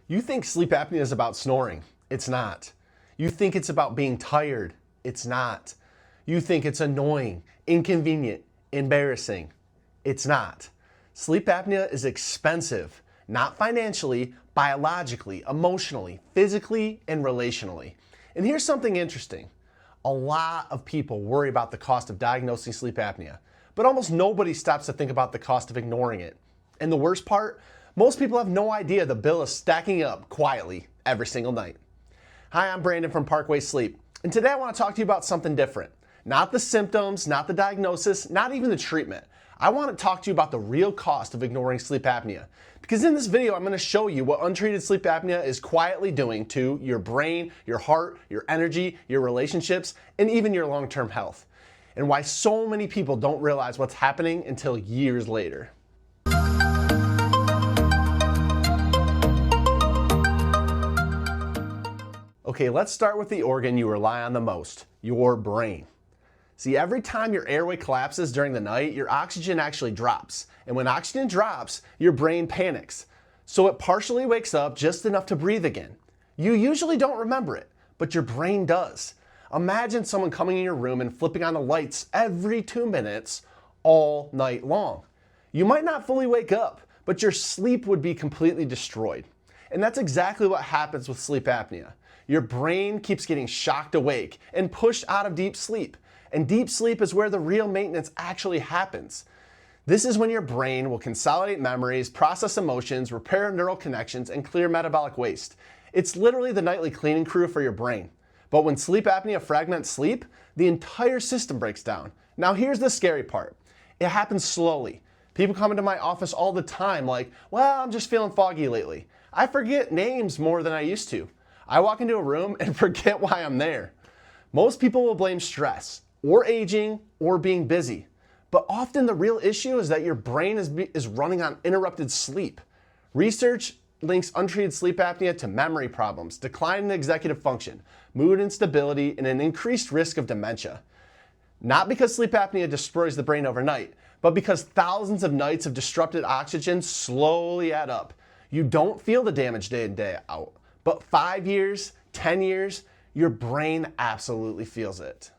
You think sleep apnea is about snoring. It's not. You think it's about being tired. It's not. You think it's annoying, inconvenient, embarrassing. It's not. Sleep apnea is expensive, not financially, biologically, emotionally, physically, and relationally. And here's something interesting. A lot of people worry about the cost of diagnosing sleep apnea, but almost nobody stops to think about the cost of ignoring it. And the worst part, most people have no idea the bill is stacking up quietly every single night. Hi, I'm Brandon from Parkway Sleep, and today I want to talk to you about something different. Not the symptoms, not the diagnosis, not even the treatment. I want to talk to you about the real cost of ignoring sleep apnea. Because in this video, I'm going to show you what untreated sleep apnea is quietly doing to your brain, your heart, your energy, your relationships, and even your long-term health. And why so many people don't realize what's happening until years later. Okay, let's start with the organ you rely on the most, your brain. See, every time your airway collapses during the night, your oxygen actually drops. And when oxygen drops, your brain panics. So it partially wakes up just enough to breathe again. You usually don't remember it, but your brain does. Imagine someone coming in your room and flipping on the lights every 2 minutes all night long. You might not fully wake up, but your sleep would be completely destroyed. And that's exactly what happens with sleep apnea. Your brain keeps getting shocked awake and pushed out of deep sleep. And deep sleep is where the real maintenance actually happens. This is when your brain will consolidate memories, process emotions, repair neural connections, and clear metabolic waste. It's literally the nightly cleaning crew for your brain. But when sleep apnea fragments sleep, the entire system breaks down. Now here's the scary part. It happens slowly. People come into my office all the time like, well, I'm just feeling foggy lately. I forget names more than I used to. I walk into a room and forget why I'm there. Most people will blame stress, or aging, or being busy. But often the real issue is that your brain is running on interrupted sleep. Research links untreated sleep apnea to memory problems, decline in executive function, mood instability, and an increased risk of dementia. Not because sleep apnea destroys the brain overnight, but because thousands of nights of disrupted oxygen slowly add up. You don't feel the damage day in, day out, but 5 years, 10 years, your brain absolutely feels it.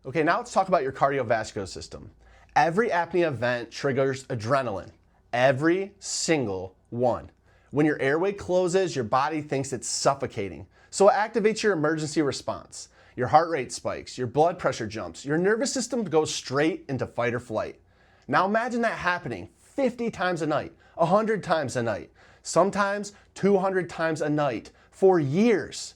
Okay, now let's talk about your cardiovascular system. Every apnea event triggers adrenaline. Every single one. When your airway closes, your body thinks it's suffocating. So it activates your emergency response. Your heart rate spikes, your blood pressure jumps, your nervous system goes straight into fight or flight. Now imagine that happening 50 times a night, 100 times a night, sometimes 200 times a night for years.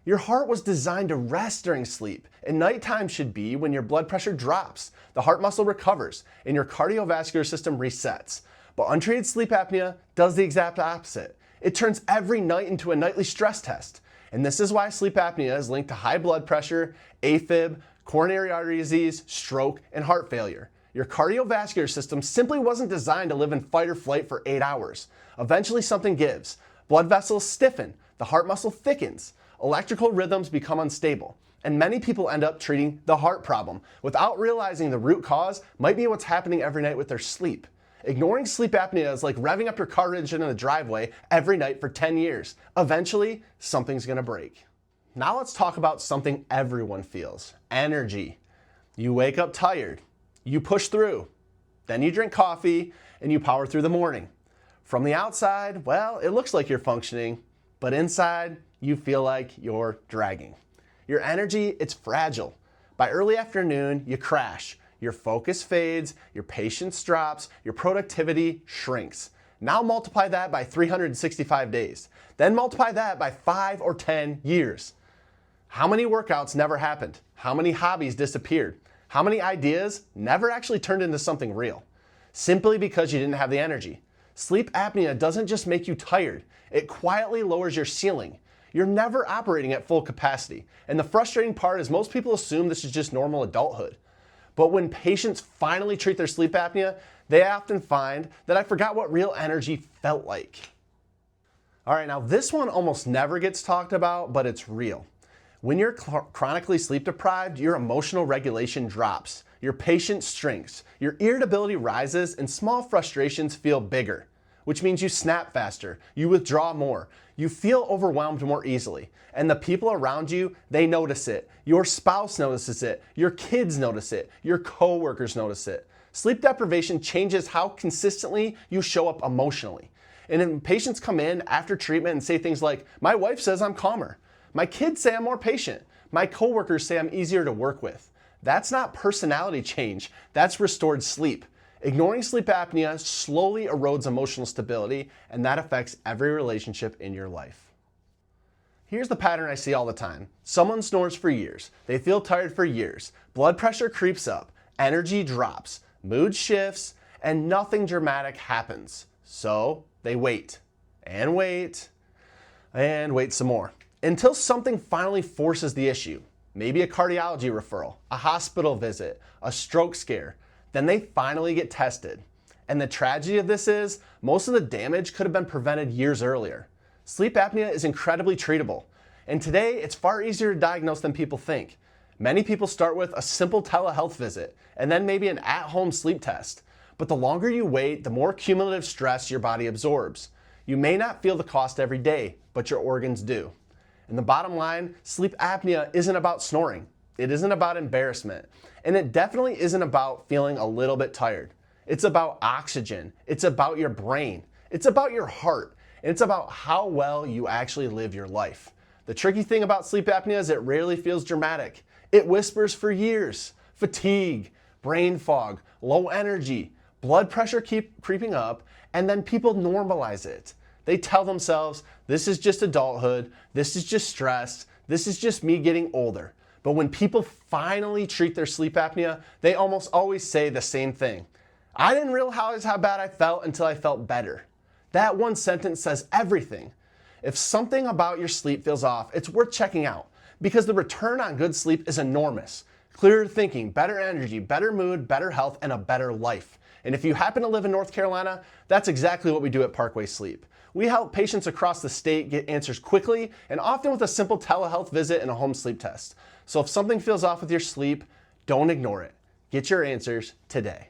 Your heart was designed to rest during sleep, and nighttime should be when your blood pressure drops, the heart muscle recovers, and your cardiovascular system resets. But untreated sleep apnea does the exact opposite. It turns every night into a nightly stress test. And this is why sleep apnea is linked to high blood pressure, AFib, coronary artery disease, stroke, and heart failure. Your cardiovascular system simply wasn't designed to live in fight or flight for 8 hours. Eventually something gives. Blood vessels stiffen, the heart muscle thickens, electrical rhythms become unstable, and many people end up treating the heart problem without realizing the root cause might be what's happening every night with their sleep. Ignoring sleep apnea is like revving up your car engine in the driveway every night for 10 years. Eventually, something's gonna break. Now let's talk about something everyone feels, energy. You wake up tired, you push through, then you drink coffee, and you power through the morning. From the outside, well, it looks like you're functioning, but inside, you feel like you're dragging. Your energy, it's fragile. By early afternoon, you crash. Your focus fades, your patience drops, your productivity shrinks. Now multiply that by 365 days. Then multiply that by 5 or 10 years. How many workouts never happened? How many hobbies disappeared? How many ideas never actually turned into something real? Simply because you didn't have the energy. Sleep apnea doesn't just make you tired, it quietly lowers your ceiling. You're never operating at full capacity. And the frustrating part is most people assume this is just normal adulthood. But when patients finally treat their sleep apnea, they often find that I forgot what real energy felt like. All right, now this one almost never gets talked about, but it's real. When you're chronically sleep deprived, your emotional regulation drops, your patience shrinks, your irritability rises, and small frustrations feel bigger. which means you snap faster, you withdraw more, you feel overwhelmed more easily. And the people around you, they notice it. Your spouse notices it, your kids notice it, your coworkers notice it. Sleep deprivation changes how consistently you show up emotionally. And when patients come in after treatment and say things like, my wife says I'm calmer, my kids say I'm more patient, my coworkers say I'm easier to work with. That's not personality change, that's restored sleep. Ignoring sleep apnea slowly erodes emotional stability, and that affects every relationship in your life. Here's the pattern I see all the time. Someone snores for years, they feel tired for years, blood pressure creeps up, energy drops, mood shifts, and nothing dramatic happens. So they wait, and wait, and wait some more, until something finally forces the issue. Maybe a cardiology referral, a hospital visit, a stroke scare. Then they finally get tested. And the tragedy of this is, most of the damage could have been prevented years earlier. Sleep apnea is incredibly treatable. And today, it's far easier to diagnose than people think. Many people start with a simple telehealth visit, and then maybe an at-home sleep test. But the longer you wait, the more cumulative stress your body absorbs. You may not feel the cost every day, but your organs do. And the bottom line, sleep apnea isn't about snoring. It isn't about embarrassment. And it definitely isn't about feeling a little bit tired. It's about oxygen. It's about your brain. It's about your heart. And it's about how well you actually live your life. The tricky thing about sleep apnea is it rarely feels dramatic. It whispers for years. Fatigue, brain fog, low energy, blood pressure keep creeping up, and then people normalize it. They tell themselves, this is just adulthood, this is just stress, this is just me getting older. But when people finally treat their sleep apnea, they almost always say the same thing. I didn't realize how bad I felt until I felt better. That one sentence says everything. If something about your sleep feels off, it's worth checking out because the return on good sleep is enormous. Clearer thinking, better energy, better mood, better health, and a better life. And if you happen to live in North Carolina, that's exactly what we do at Parkway Sleep. We help patients across the state get answers quickly and often with a simple telehealth visit and a home sleep test. So if something feels off with your sleep, don't ignore it. Get your answers today.